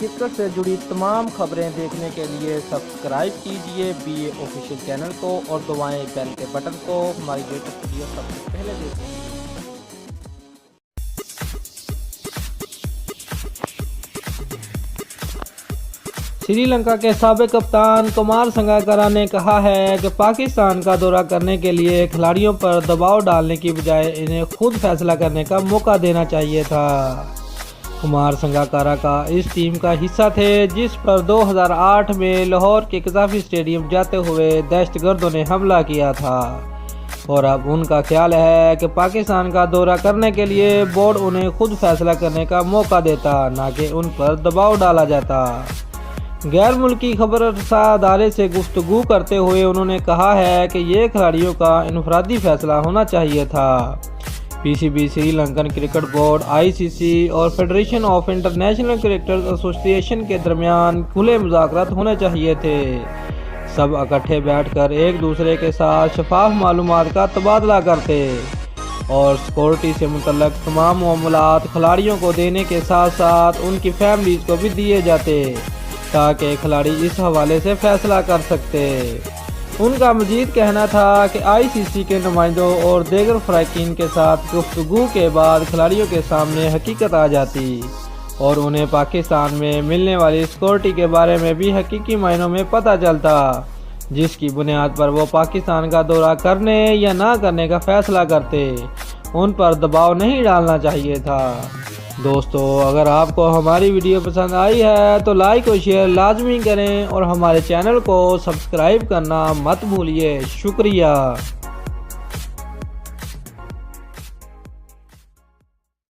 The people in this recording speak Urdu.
کرکٹ سے جڑی تمام خبریں دیکھنے کے لیے سبسکرائب کیجئے BA آفیشیل چینل کو اور دبائیں بیل کے بٹن کو۔ ہماری لیٹسٹ ویڈیو سب سے پہلے دیکھیں۔ سری لنکا کے سابق کپتان کمار سنگاکارا نے کہا ہے کہ پاکستان کا دورہ کرنے کے لیے کھلاڑیوں پر دباؤ ڈالنے کی بجائے انہیں خود فیصلہ کرنے کا موقع دینا چاہیے تھا۔ کمار سنگاکارا کا اس ٹیم کا حصہ تھے جس پر 2008 میں لاہور کے قذافی اسٹیڈیم جاتے ہوئے دہشت گردوں نے حملہ کیا تھا، اور اب ان کا خیال ہے کہ پاکستان کا دورہ کرنے کے لیے بورڈ انہیں خود فیصلہ کرنے کا موقع دیتا، نہ کہ ان پر دباؤ ڈالا جاتا۔ غیر ملکی خبر رساں ادارے سے گفتگو کرتے ہوئے انہوں نے کہا ہے کہ یہ کھلاڑیوں کا انفرادی فیصلہ ہونا چاہیے تھا۔ PCB Sri Lankan cricket board, ICC اور فیڈریشن آف انٹرنیشنل کرکٹرز ایسوسی ایشن کے درمیان کھلے مذاکرات ہونے چاہیے تھے۔ سب اکٹھے بیٹھ کر ایک دوسرے کے ساتھ شفاف معلومات کا تبادلہ کرتے اور سیکورٹی سے متعلق تمام معاملات کھلاڑیوں کو دینے کے ساتھ ساتھ ان کی فیملیز کو بھی دیے جاتے تاکہ کھلاڑی اس حوالے سے فیصلہ کر سکتے۔ ان کا مزید کہنا تھا کہ ICC کے نمائندوں اور دیگر فریقین کے ساتھ گفتگو کے بعد کھلاڑیوں کے سامنے حقیقت آ جاتی اور انہیں پاکستان میں ملنے والی سیکورٹی کے بارے میں بھی حقیقی معنوں میں پتہ چلتا، جس کی بنیاد پر وہ پاکستان کا دورہ کرنے یا نہ کرنے کا فیصلہ کرتے۔ ان پر دباؤ نہیں ڈالنا چاہیے تھا۔ دوستو، اگر آپ کو ہماری ویڈیو پسند آئی ہے تو لائک اور شیئر لازمی کریں اور ہمارے چینل کو سبسکرائب کرنا مت بھولیے۔ شکریہ۔